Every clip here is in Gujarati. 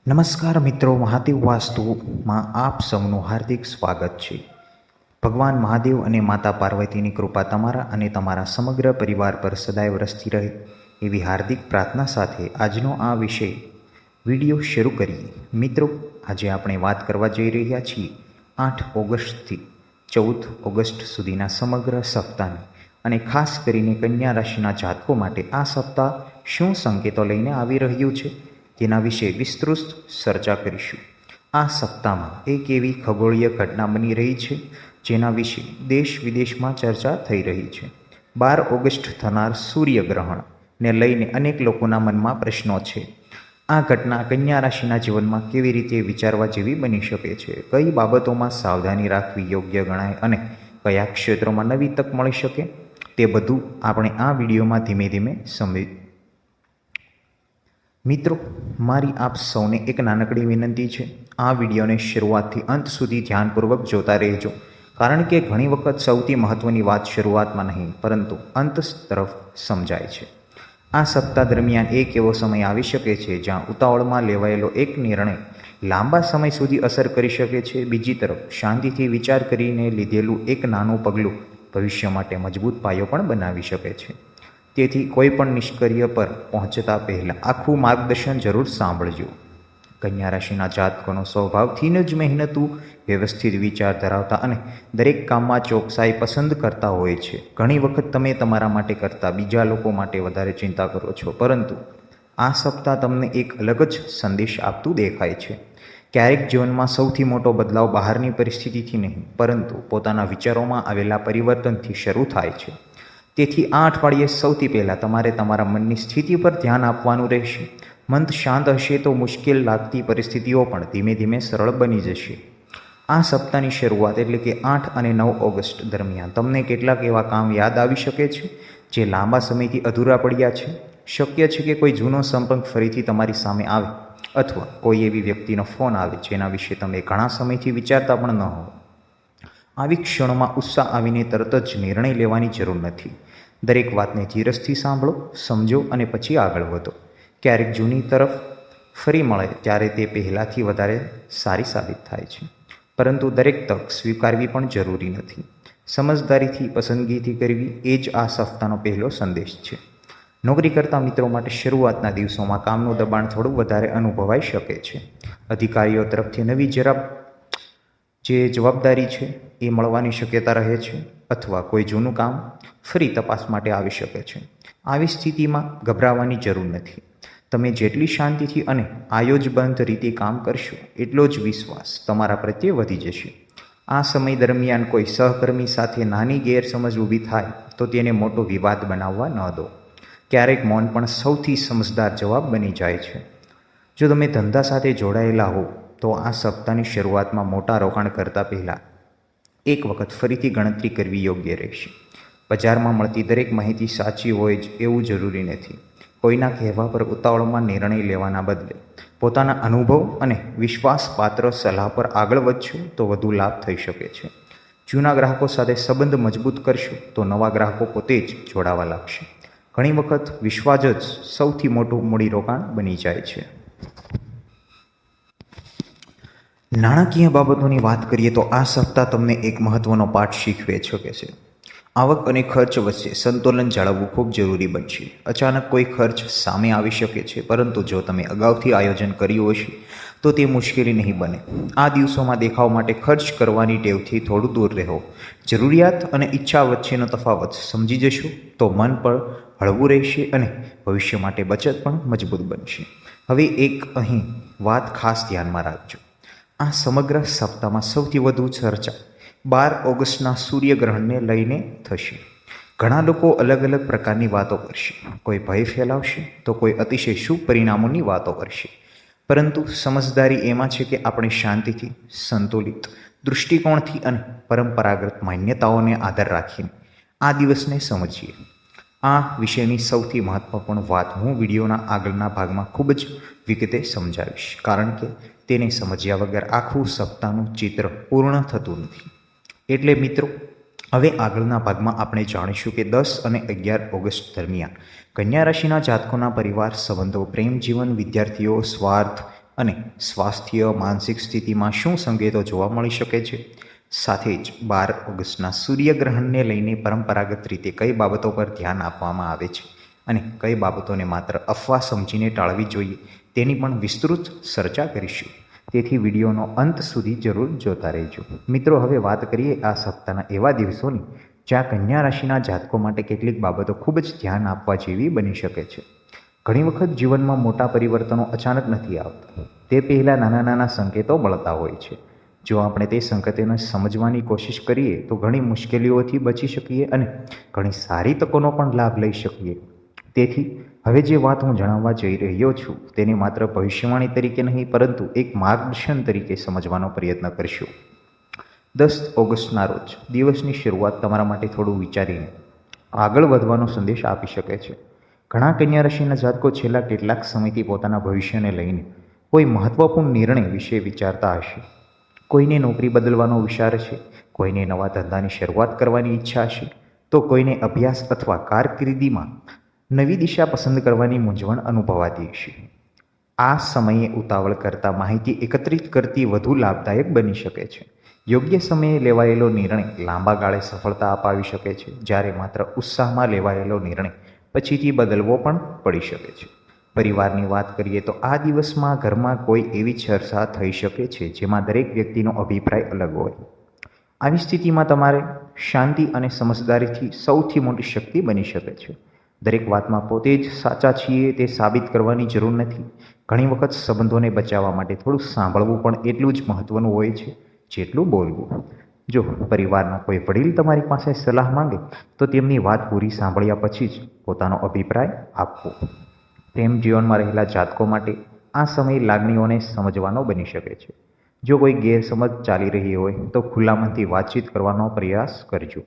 નમસ્કાર મિત્રો, મહાદેવ વાસ્તુમાં આપ સૌનું હાર્દિક સ્વાગત છે. ભગવાન મહાદેવ અને માતા પાર્વતીની કૃપા તમારા અને તમારા સમગ્ર પરિવાર પર સદાય વરસતી રહે એવી હાર્દિક પ્રાર્થના સાથે આજનો આ વિડીયો શરૂ કરીએ. મિત્રો, આજે આપણે વાત કરવા જઈ રહ્યા છીએ 8 ઓગસ્ટથી 14 ઓગસ્ટ સુધીના સમગ્ર સપ્તાહની, અને ખાસ કરીને કન્યા રાશિના જાતકો માટે આ સપ્તાહ શું સંકેતો લઈને આવી રહ્યું છે તેના વિશે વિસ્તૃત ચર્ચા કરીશું. આ સપ્તાહમાં એક એવી ખગોળીય ઘટના બની રહી છે જેના વિશે દેશ વિદેશમાં ચર્ચા થઈ રહી છે. 12 ઓગસ્ટ થનાર સૂર્યગ્રહણને લઈને અનેક લોકોના મનમાં પ્રશ્નો છે. આ ઘટના કન્યા રાશિના જીવનમાં કેવી રીતે વિચારવા જેવી બની શકે છે, કઈ બાબતોમાં સાવધાની રાખવી યોગ્ય ગણાય અને કયા ક્ષેત્રોમાં નવી તક મળી શકે, તે બધું આપણે આ વિડીયોમાં ધીમે ધીમે સમજીએ. મિત્રો, મારી આપ સૌને એક નાનકડી વિનંતી છે. આ વિડીયોને શરૂઆતથી અંત સુધી ધ્યાનપૂર્વક જોતા રહેજો, કારણ કે ઘણી વખત સૌથી મહત્ત્વની વાત શરૂઆતમાં નહીં પરંતુ અંત તરફ સમજાય છે. આ સપ્તાહ દરમિયાન એક એવો સમય આવી શકે છે જ્યાં ઉતાવળમાં લેવાયેલો એક નિર્ણય લાંબા સમય સુધી અસર કરી શકે છે. બીજી તરફ શાંતિથી વિચાર કરીને લીધેલું એક નાનું પગલું ભવિષ્ય માટે મજબૂત પાયો પણ બનાવી શકે છે. તેથી કોઈ પણ નિષ્કર્ય પર પહોંચતા પહેલાં આખું માર્ગદર્શન જરૂર સાંભળજો. કન્યા રાશિના જાતકોનો સ્વભાવથી જ મહેનતુ, વ્યવસ્થિત વિચાર ધરાવતા અને દરેક કામમાં ચોકસાઈ પસંદ કરતા હોય છે. ઘણી વખત તમે તમારા માટે કરતાં બીજા લોકો માટે વધારે ચિંતા કરો છો, પરંતુ આ સપ્તાહ તમને એક અલગ જ સંદેશ આપતું દેખાય છે. ક્યારેક જીવનમાં સૌથી મોટો બદલાવ બહારની પરિસ્થિતિથી નહીં પરંતુ પોતાના વિચારોમાં આવેલા પરિવર્તનથી શરૂ થાય છે. તેથી આ અઠવાડિયે સૌથી પહેલાં તમારે તમારા મનની સ્થિતિ પર ધ્યાન આપવાનું રહેશે. મન શાંત હશે તો મુશ્કેલ લાગતી પરિસ્થિતિઓ પણ ધીમે ધીમે સરળ બની જશે. આ સપ્તાહની શરૂઆત એટલે કે 8 અને 9 ઓગસ્ટ દરમિયાન તમને કેટલાક એવા કામ યાદ આવી શકે છે જે લાંબા સમયથી અધૂરા પડ્યા છે. શક્ય છે કે કોઈ જૂનો સંપર્ક ફરીથી તમારી સામે આવે, અથવા કોઈ એવી વ્યક્તિનો ફોન આવે જેના વિશે તમે ઘણા સમયથી વિચારતા પણ ન હો. આવી ક્ષણોમાં ઉત્સાહ આવીને તરત જ નિર્ણય લેવાની જરૂર નથી. દરેક વાતને ધીરજથી સાંભળો, સમજો અને પછી આગળ વધો. ક્યારેક જૂની તરફ ફરી મળે ત્યારે તે પહેલાંથી વધારે સારી સાબિત થાય છે, પરંતુ દરેક તક સ્વીકારવી પણ જરૂરી નથી. સમજદારીથી પસંદગીથી કરવી એ જ આ સપ્તાહનો પહેલો સંદેશ છે. નોકરી કરતા મિત્રો માટે શરૂઆતના દિવસોમાં કામનું દબાણ થોડું વધારે અનુભવાઈ શકે છે. અધિકારીઓ તરફથી નવી જે જવાબદારી છે એ મળવાની શક્યતા રહે છે, અથવા કોઈ જૂનું કામ ફરી તપાસ માટે આવી શકે છે. આવી સ્થિતિમાં ગભરાવાની જરૂર નથી. તમે જેટલી શાંતિથી અને આયોજબદ્ધ રીતે કામ કરશો એટલો જ વિશ્વાસ તમારા પ્રત્યે વધી જશે. આ સમય દરમિયાન કોઈ સહકર્મી સાથે નાની ગેરસમજ ઊભી થાય તો તેને મોટો વિવાદ બનાવવા ન દો. ક્યારેક મૌન પણ સૌથી સમજદાર જવાબ બની જાય છે. જો તમે ધંધા સાથે જોડાયેલા હો તો આ સપ્તાહની શરૂઆતમાં મોટા રોકાણ કરતાં પહેલાં એક વખત ફરીથી ગણતરી કરવી યોગ્ય રહેશે. બજારમાં મળતી દરેક માહિતી સાચી હોય જ એવું જરૂરી નથી. કોઈના કહેવા પર ઉતાવળમાં નિર્ણય લેવાના બદલે પોતાના અનુભવ અને વિશ્વાસપાત્ર સલાહ પર આગળ વધશો તો વધુ લાભ થઈ શકે છે. જૂના ગ્રાહકો સાથે સંબંધ મજબૂત કરશો તો નવા ગ્રાહકો પોતે જ જોડાવા લાગશે. ઘણી વખત વિશ્વાસ જ સૌથી મોટું મૂડીરોકાણ બની જાય છે. નાણાકીય બાબતોની વાત કરીએ તો આ સપ્તાહ તમને એક મહત્વનો પાઠ શીખવે શકે છે. આવક અને ખર્ચ વચ્ચે સંતુલન જાળવવું ખૂબ જરૂરી બનશે. અચાનક કોઈ ખર્ચ સામે આવી શકે છે, પરંતુ જો તમે અગાઉથી આયોજન કર્યું હશે તો તે મુશ્કેલી નહીં બને. આ દિવસોમાં દેખાવ માટે ખર્ચ કરવાની ટેવથી થોડું દૂર રહો. જરૂરિયાત અને ઈચ્છા વચ્ચેનો તફાવત સમજી જશો તો મન પણ હળવું રહેશે અને ભવિષ્ય માટે બચત પણ મજબૂત બનશે. હવે એક અહીં વાત ખાસ ધ્યાનમાં રાખજો. આ સમગ્ર સપ્તાહમાં સૌથી વધુ ચર્ચા 12 ઓગસ્ટના સૂર્યગ્રહણને લઈને થશે. ઘણા લોકો અલગ અલગ પ્રકારની વાતો કરશે. કોઈ ભય ફેલાવશે તો કોઈ અતિશય શુભ પરિણામોની વાતો કરશે. પરંતુ સમજદારી એમાં છે કે આપણે શાંતિથી, સંતુલિત દૃષ્ટિકોણથી અને પરંપરાગત માન્યતાઓને આધાર રાખીને આ દિવસને સમજીએ. આ વિષયની સૌથી મહત્વપૂર્ણ વાત હું વિડીયોના આગળના ભાગમાં ખૂબ જ વિગતે સમજાવીશ, કારણ કે તેને સમજ્યા વગર આખું સપ્તાહનું ચિત્ર પૂર્ણ થતું નથી. એટલે મિત્રો, હવે આગળના ભાગમાં આપણે જાણીશું કે 10 અને 11 ઓગસ્ટ દરમિયાન કન્યા રાશિના જાતકોના પરિવાર સંબંધો, પ્રેમ જીવન, વિદ્યાર્થીઓ, સ્વાર્થ, અને સ્વાસ્થ્ય માનસિક સ્થિતિમાં શું સંકેતો જોવા મળી શકે છે. સાથે જ 12 ઓગસ્ટના સૂર્યગ્રહણને લઈને પરંપરાગત રીતે કઈ બાબતો પર ધ્યાન આપવામાં આવે છે અને કઈ બાબતોને માત્ર અફવા સમજીને ટાળવી જોઈએ તેની પણ વિસ્તૃત ચર્ચા કરીશું. તેથી વિડીયોનો અંત સુધી જરૂર જોતા રહેજો. મિત્રો, હવે વાત કરીએ આ સપ્તાહના એવા દિવસોની જ્યાં કન્યા રાશિના જાતકો માટે કેટલીક બાબતો ખૂબ જ ધ્યાન આપવા જેવી બની શકે છે. ઘણી વખત જીવનમાં મોટા પરિવર્તનો અચાનક નથી આવતા. તે પહેલાં નાના નાના સંકેતો મળતા હોય છે. જો આપણે તે સંકેતોને સમજવાની કોશિશ કરીએ તો ઘણી મુશ્કેલીઓથી બચી શકીએ અને ઘણી સારી તકોનો પણ લાભ લઈ શકીએ. તેથી હવે જે વાત હું જણાવવા જઈ રહ્યો છું તેને માત્ર ભવિષ્યવાણી તરીકે નહીં પરંતુ એક માર્ગદર્શન તરીકે સમજવાનો પ્રયત્ન કરશું. 10 ઓગસ્ટના રોજ દિવસની શરૂઆત તમારા માટે થોડું વિચારીને આગળ વધવાનો સંદેશ આપી શકે છે. ઘણા કન્યા રાશિના જાતકો છેલ્લા કેટલાક સમયથી પોતાના ભવિષ્યને લઈને કોઈ મહત્વપૂર્ણ નિર્ણય વિશે વિચારતા હશે. કોઈને નોકરી બદલવાનો વિચાર છે, કોઈને નવા ધંધાની શરૂઆત કરવાની ઈચ્છા હશે, તો કોઈને અભ્યાસ અથવા કારકિર્દીમાં નવી દિશા પસંદ કરવાની મૂંઝવણ અનુભવાતી હશે. આ સમયે ઉતાવળ કરતાં માહિતી એકત્રિત કરતી વધુ લાભદાયક બની શકે છે. યોગ્ય સમયે લેવાયેલો નિર્ણય લાંબા ગાળે સફળતા અપાવી શકે છે, જ્યારે માત્ર ઉત્સાહમાં લેવાયેલો નિર્ણય પછીથી બદલવો પણ પડી શકે છે. પરિવારની વાત કરીએ તો આ દિવસમાં ઘરમાં કોઈ એવી ચર્ચા થઈ શકે છે જેમાં દરેક વ્યક્તિનો અભિપ્રાય અલગ હોય. આવી સ્થિતિમાં તમારે શાંતિ અને સમજદારીથી સૌથી મોટી શક્તિ બની શકે છે. દરેક વાતમાં પોતે જ સાચા છીએ તે સાબિત કરવાની જરૂર નથી. ઘણી વખત સંબંધોને બચાવવા માટે થોડું સાંભળવું પણ એટલું જ મહત્વનું હોય છે જેટલું બોલવું. જો પરિવારના કોઈ વડીલ તમારી પાસે સલાહ માંગે તો તેમની વાત પૂરી સાંભળ્યા પછી જ પોતાનો અભિપ્રાય આપવો. પ્રેમ જીવનમાં રહેલા જાતકો માટે આ સમય લાગણીઓને સમજવાનો બની શકે છે. જો કોઈ ગેરસમજ ચાલી રહી હોય તો ખુલ્લા મનથી વાતચીત કરવાનો પ્રયાસ કરજો.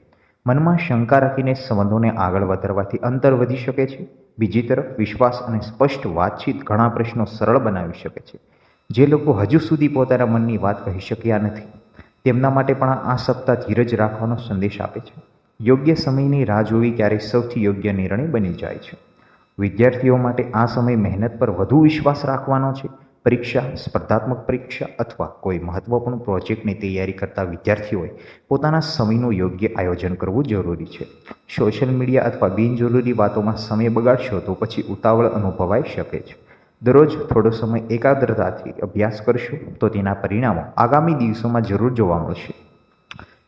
મનમાં શંકા રાખીને સંબંધોને આગળ વધારવાથી અંતર વધી શકે છે. બીજી તરફ વિશ્વાસ અને સ્પષ્ટ વાતચીત ઘણા પ્રશ્નો સરળ બનાવી શકે છે. જે લોકો હજુ સુધી પોતાના મનની વાત કહી શક્યા નથી તેમના માટે પણ આ સપ્તાહ ધીરજ રાખવાનો સંદેશ આપે છે. યોગ્ય સમયની રાહ જોવી ક્યારેય સૌથી યોગ્ય નિર્ણય બની જાય છે. વિદ્યાર્થીઓ માટે આ સમય મહેનત પર વધુ વિશ્વાસ રાખવાનો છે. પરીક્ષા, સ્પર્ધાત્મક પરીક્ષા અથવા કોઈ મહત્વપૂર્ણ પ્રોજેક્ટની તૈયારી કરતા વિદ્યાર્થીઓએ પોતાના સમયનું યોગ્ય આયોજન કરવું જરૂરી છે. સોશિયલ મીડિયા અથવા બિનજરૂરી વાતોમાં સમય બગાડશો તો પછી ઉતાવળ અનુભવાઈ શકે છે. દરરોજ થોડો સમય એકાગ્રતાથી અભ્યાસ કરશો તો તેના પરિણામો આગામી દિવસોમાં જરૂર જોવા મળશે.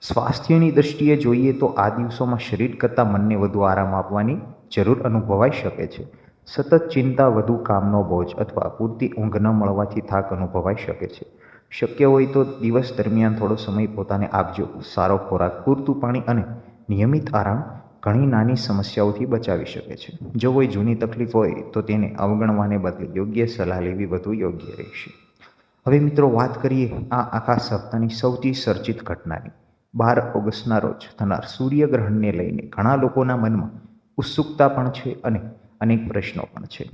સ્વાસ્થ્યની દ્રષ્ટિએ જોઈએ તો આ દિવસોમાં શરીર કરતાં મનને વધુ આરામ આપવાની જરૂર અનુભવાઈ શકે છે. સતત ચિંતા, વધુ કામનો બોજ અથવા પૂરતી ઊંઘ ન મળવાથી થાક અનુભવાઈ શકે છે. શક્ય હોય તો દિવસ દરમિયાન થોડો સમય પોતાને આપજો. સારો ખોરાક, પૂરતું પાણી અને નિયમિત આરામ ઘણી નાની સમસ્યાઓથી બચાવી શકે છે. જો કોઈ જૂની તકલીફ હોય તો તેને અવગણવાને બદલે યોગ્ય સલાહ લેવી વધુ યોગ્ય રહેશે. હવે મિત્રો, વાત કરીએ આ આખા સપ્તાહની સૌથી ચર્ચિત ઘટનાની. 12 ઓગસ્ટના રોજ થનાર સૂર્યગ્રહણને લઈને ઘણા લોકોના મનમાં ઉત્સુકતા પણ છે અને અનેક પ્રશ્નો પણ છે.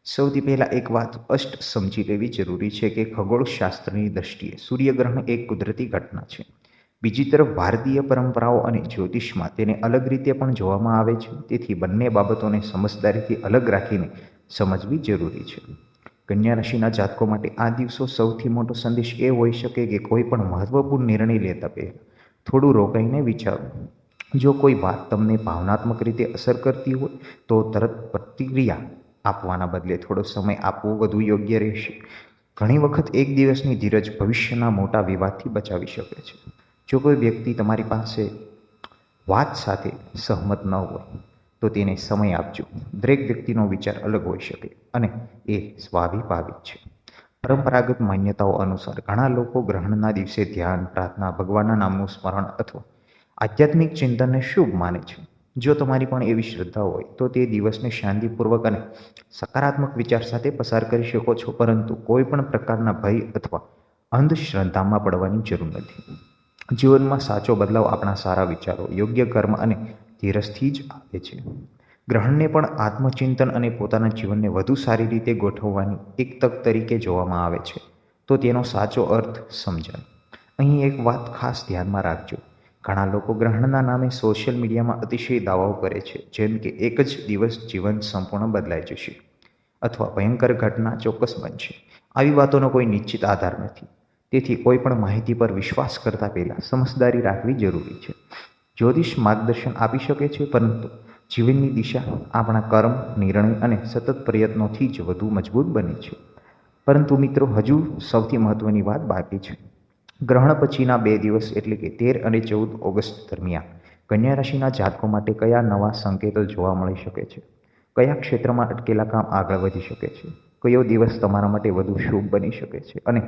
સૌથી પહેલાં એક વાત સ્પષ્ટ સમજી લેવી જરૂરી છે કે ખગોળશાસ્ત્રની દ્રષ્ટિએ સૂર્યગ્રહણ એક કુદરતી ઘટના છે. બીજી તરફ ભારતીય પરંપરાઓ અને જ્યોતિષમાં તેને અલગ રીતે પણ જોવામાં આવે છે. તેથી બંને બાબતોને સમજદારીથી અલગ રાખીને સમજવી જરૂરી છે. કન્યા રાશિના જાતકો માટે આ દિવસો સૌથી મોટો સંદેશ એ હોઈ શકે કે કોઈ પણ મહત્વપૂર્ણ નિર્ણય લેતા પહેલાં થોડું રોકાઈને વિચારો. જો કોઈ વાત તમને ભાવનાત્મક રીતે અસર કરતી હોય તો તરત પ્રતિક્રિયા આપવાના બદલે થોડો સમય આપવો વધુ યોગ્ય રહેશે. ઘણી વખત એક દિવસની ધીરજ ભવિષ્યના મોટા વિવાદથી બચાવી શકે છે. જો કોઈ વ્યક્તિ તમારી પાસે વાત સાથે સહમત ન હોય તો તેને સમય આપજો. દરેક વ્યક્તિનો વિચાર અલગ હોઈ શકે અને એ સ્વાભાવિક છે. પરંપરાગત માન્યતાઓ અનુસાર ઘણા લોકો ગ્રહણના દિવસે ધ્યાન, પ્રાર્થના, ભગવાનના નામનું સ્મરણ અથવા આધ્યાત્મિક ચિંતનને શુભ માને છે. જો તમારી પણ એવી શ્રદ્ધા હોય તો તે દિવસને શાંતિપૂર્વક અને સકારાત્મક વિચાર સાથે પસાર કરી શકો છો, પરંતુ કોઈ પણ પ્રકારના ભય અથવા અંધશ્રદ્ધામાં પડવાની જરૂર નથી. જીવનમાં સાચો બદલાવ આપણા સારા વિચારો, યોગ્ય કર્મ અને ધીરજથી જ આવે છે. ગ્રહણને પણ આત્મચિંતન અને પોતાના જીવનને વધુ સારી રીતે ગોઠવવાની એક તક તરીકે જોવામાં આવે છે. તો તેનો સાચો અર્થ સમજાય. અહીં એક વાત ખાસ ધ્યાનમાં રાખજો. ઘણા લોકો ગ્રહણના નામે સોશિયલ મીડિયામાં અતિશય દાવાઓ કરે છે, જેમ કે એક જ દિવસ જીવન સંપૂર્ણ બદલાઈ જશે અથવા ભયંકર ઘટના ચોક્કસ બનશે. આવી વાતોનો કોઈ નિશ્ચિત આધાર નથી. તેથી કોઈ પણ માહિતી પર વિશ્વાસ કરતા પહેલાં સમજદારી રાખવી જરૂરી છે. જ્યોતિષ માર્ગદર્શન આપી શકે છે, પરંતુ જીવનની દિશા આપણા કર્મ, નિર્ણય અને સતત પ્રયત્નોથી જ વધુ મજબૂત બને છે. પરંતુ મિત્રો, હજુ સૌથી મહત્વની વાત બાકી છે. ગ્રહણ પછીના 2 દિવસ એટલે કે 13 અને 14 ઓગસ્ટ દરમિયાન કન્યા રાશિના જાતકો માટે કયા નવા સંકેતો જોવા મળી શકે છે? કયા ક્ષેત્રમાં અટકેલા કામ આગળ વધી શકે છે? કયો દિવસ તમારા માટે વધુ શુભ બની શકે છે? અને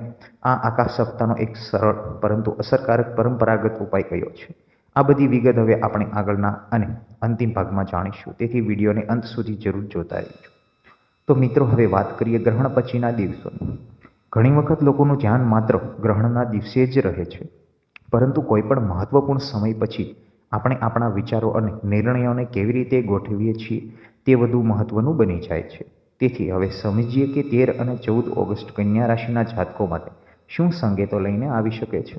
આ આખા સપ્તાહનો એક સરળ પરંતુ અસરકારક પરંપરાગત ઉપાય કયો છે? આ બધી વિગત હવે આપણે આગળના અને અંતિમ ભાગમાં જાણીશું. તેથી વિડીયોને અંત સુધી જરૂર જોતા રહેજો. તો મિત્રો, હવે વાત કરીએ ગ્રહણ પછીના દિવસોની. ઘણી વખત લોકોનું ધ્યાન માત્ર ગ્રહણના દિવસે જ રહે છે, પરંતુ કોઈ પણ મહત્વપૂર્ણ સમય પછી આપણે આપણા વિચારો અને નિર્ણયોને કેવી રીતે ગોઠવીએ છીએ તે વધુ મહત્વનું બની જાય છે. તેથી હવે સમજીએ કે 13 અને 14 ઓગસ્ટ કન્યા રાશિના જાતકો માટે શું સંકેતો લઈને આવી શકે છે.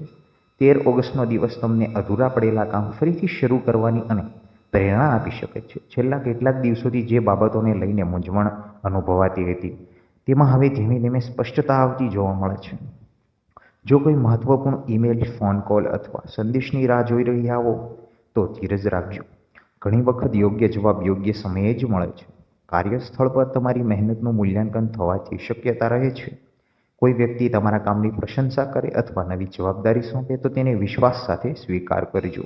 13 ઓગસ્ટનો દિવસ તમને અધૂરા પડેલા કામ ફરીથી શરૂ કરવાની અને પ્રેરણા આપી શકે છે. છેલ્લા કેટલાક દિવસોથી જે બાબતોને લઈને મૂંઝવણ અનુભવાતી હતી, તેમાં હવે ધીમે ધીમે સ્પષ્ટતા આવતી જોવા મળે છે. જો કોઈ મહત્વપૂર્ણ ઈમેલ, ફોન કોલ અથવા સંદેશની રાહ જોઈ રહ્યા હો, તો ધીરજ રાખજો. ઘણી વખત યોગ્ય જવાબ યોગ્ય સમયે જ મળે છે. કાર્યસ્થળ પર તમારી મહેનતનું મૂલ્યાંકન થવાથી શક્યતા રહે છે. કોઈ વ્યક્તિ તમારા કામની પ્રશંસા કરે અથવા નવી જવાબદારી સોંપે તો તેને વિશ્વાસ સાથે સ્વીકાર કરજો.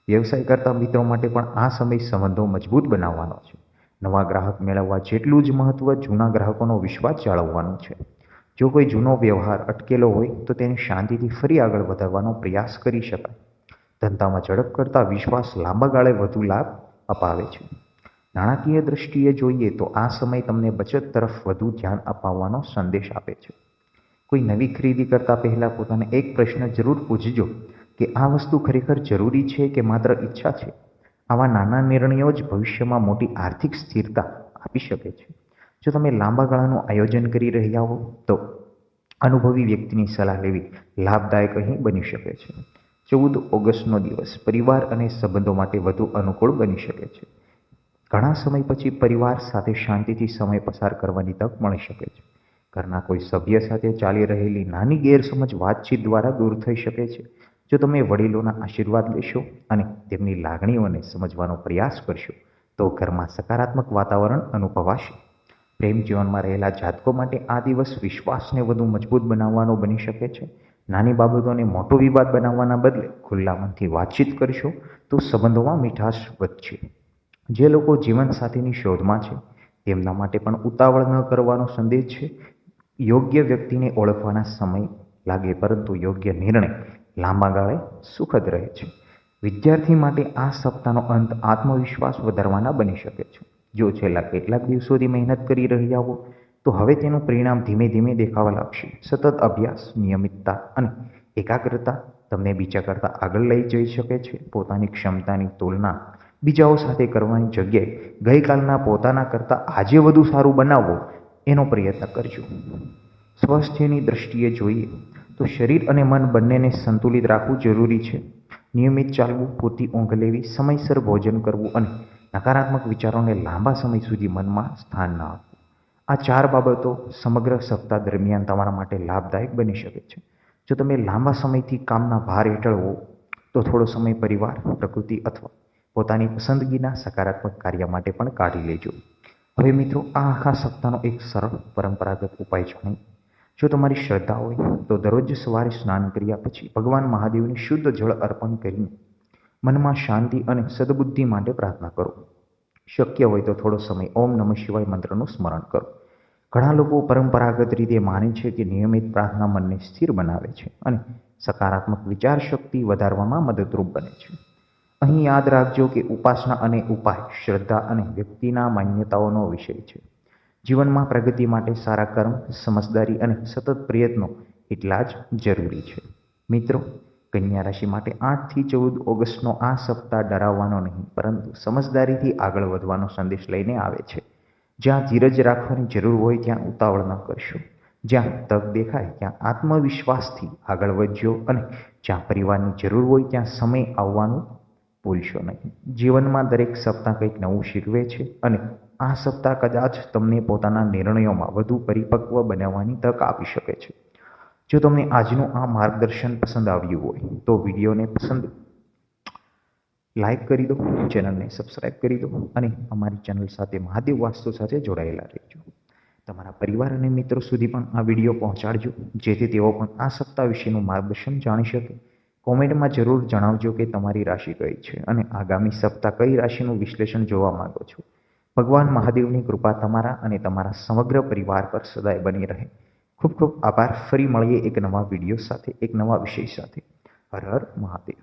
વ્યવસાય કરતા મિત્રો માટે પણ આ સમય સંબંધો મજબૂત બનાવવાનો છે. નવા ગ્રાહક મેળવવા જેટલું જ મહત્વ જૂના ગ્રાહકોનો વિશ્વાસ જાળવવાનું છે. જો કોઈ જૂનો વ્યવહાર અટકેલો હોય તો તેને શાંતિથી ફરી આગળ વધારવાનો પ્રયાસ કરી શકાય. ધંધામાં ઝડપ કરતાં વિશ્વાસ લાંબા ગાળે વધુ લાભ અપાવે છે. નાણાકીય દૃષ્ટિએ જોઈએ તો આ સમય તમને બચત તરફ વધુ ધ્યાન અપાવવાનો સંદેશ આપે છે. કોઈ નવી ખરીદી કરતા પહેલાં પોતાને એક પ્રશ્ન જરૂર પૂછજો કે આ વસ્તુ ખરેખર જરૂરી છે કે માત્ર ઈચ્છા છે. આવા નાના નિર્ણયો જ ભવિષ્યમાં મોટી આર્થિક સ્થિરતા આપી શકે છે. જો તમે લાંબા ગાળાનું આયોજન કરી રહ્યા હો તો અનુભવી વ્યક્તિની સલાહ લેવી લાભદાયક અહીં બની શકે છે. 14 ઓગસ્ટનો દિવસ પરિવાર અને સંબંધો માટે વધુ અનુકૂળ બની શકે છે. ઘણા સમય પછી પરિવાર સાથે શાંતિથી સમય પસાર કરવાની તક મળી શકે છે. ઘરના કોઈ સભ્ય સાથે ચાલી રહેલી નાની ગેરસમજ વાતચીત દ્વારા દૂર થઈ શકે છે. જો તમે વડીલોના આશીર્વાદ લેશો અને તેમની લાગણીઓને સમજવાનો પ્રયાસ કરશો તો ઘરમાં સકારાત્મક વાતાવરણ અનુભવાશે. પ્રેમ જીવનમાં રહેલા જાતકો માટે આ દિવસ વિશ્વાસને વધુ મજબૂત બનાવવાનો બની શકે છે. નાની બાબતોને મોટો વિવાદ બનાવવાના બદલે ખુલ્લા મનથી વાતચીત કરશો તો સંબંધોમાં મીઠાશ વધશે. જે લોકો જીવનસાથીની શોધમાં છે તેમના માટે પણ ઉતાવળ ન કરવાનો સંદેશ છે. યોગ્ય વ્યક્તિને ઓળખવાના સમય લાગે, પરંતુ યોગ્ય નિર્ણય લાંબા ગાળે સુખદ રહે છે. વિદ્યાર્થી માટે આ સપ્તાહનો અંત આત્મવિશ્વાસ વધારવાના બની શકે છે. જો છેલ્લા કેટલાક દિવસોથી મહેનત કરી રહ્યા હો તો હવે તેનું પરિણામ ધીમે ધીમે દેખાવા લાગશે. સતત અભ્યાસ, નિયમિતતા અને એકાગ્રતા તમને બીજા કરતાં આગળ લઈ જઈ શકે છે. પોતાની ક્ષમતાની તુલના બીજાઓ સાથે કરવાની જગ્યાએ ગઈકાલના પોતાના કરતાં આજે વધુ સારું બનાવવો એનો પ્રયત્ન કરજો. સ્વાસ્થ્યની દૃષ્ટિએ જોઈએ તો શરીર અને મન બંનેને સંતુલિત રાખવું જરૂરી છે. નિયમિત ચાલવું, પૂરતી ઊંઘ લેવી, સમયસર ભોજન કરવું અને નકારાત્મક વિચારોને લાંબા સમય સુધી મનમાં સ્થાન ન આપવું. આ 4 બાબતો સમગ્ર સપ્તાહ દરમિયાન તમારા માટે લાભદાયક બની શકે છે. જો તમે લાંબા સમયથી કામના ભાર હેઠળ હો તો થોડો સમય પરિવાર, પ્રકૃતિ અથવા પોતાની પસંદગીના સકારાત્મક કાર્ય માટે પણ કાઢી લેજો. હવે મિત્રો, આ આખા સપ્તાહનો એક સરળ પરંપરાગત ઉપાય જાણીએ. જો તમારી શ્રદ્ધા હોય તો દરરોજ સવારે સ્નાન કર્યા પછી ભગવાન મહાદેવને શુદ્ધ જળ અર્પણ કરીને મનમાં શાંતિ અને સદબુદ્ધિ માટે પ્રાર્થના કરો. શક્ય હોય તો થોડો સમય ઓમ નમઃ શિવાય મંત્રનું સ્મરણ કરો. ઘણા લોકો પરંપરાગત રીતે માને છે કે નિયમિત પ્રાર્થના મનને સ્થિર બનાવે છે અને સકારાત્મક વિચાર શક્તિ વધારવામાં મદદરૂપ બને છે. અહીં યાદ રાખજો કે ઉપાસના અને ઉપાય શ્રદ્ધા અને વ્યક્તિના માન્યતાઓનો વિષય છે. જીવનમાં પ્રગતિ માટે સારા કર્મ, સમજદારી અને સતત પ્રયત્નો એટલા જ જરૂરી છે. મિત્રો, કન્યા રાશિ માટે 8 થી 14 ઓગસ્ટનો આ સપ્તાહ ડરાવવાનો નહીં, પરંતુ સમજદારીથી આગળ વધવાનો સંદેશ લઈને આવે છે. જ્યાં ધીરજ રાખવાની જરૂર હોય ત્યાં ઉતાવળ ન કરશો. જ્યાં તક દેખાય ત્યાં આત્મવિશ્વાસથી આગળ વધજો અને જ્યાં પરિવારની જરૂર હોય ત્યાં સમય આવવાનું ભૂલશો નહીં. જીવનમાં દરેક સપ્તાહ કંઈક નવું શીખવે છે અને આ સપ્તાહ કદાચ તમને પોતાના નિર્ણયોમાં વધુ પરિપક્વ બનાવવાની તક આપી શકે છે. જો તમને આજનું આ માર્ગદર્શન પસંદ આવ્યું હોય તો વિડીયોને લાઈક કરી દો, ચેનલને સબસ્ક્રાઈબ કરી દો અને અમારી ચેનલ સાથે મહાદેવ વાસ્તુ સાથે જોડાયેલા રહેજો. તમારા પરિવાર અને મિત્રો સુધી પણ આ વિડીયો પહોંચાડજો, જેથી તેઓ પણ આ સપ્તાહ વિશેનું માર્ગદર્શન જાણી શકે. કોમેન્ટમાં જરૂર જણાવજો કે તમારી રાશિ કઈ છે અને આગામી સપ્તાહ કઈ રાશિનું વિશ્લેષણ જોવા માંગો છો. ભગવાન મહાદેવની કૃપા તમારા અને તમારા સમગ્ર પરિવાર પર સદાય બની રહે. ખૂબ ખૂબ આભાર. ફરી મળીએ એક નવા વિડીયો સાથે, એક નવા વિષય સાથે. હર હર મહાદેવ.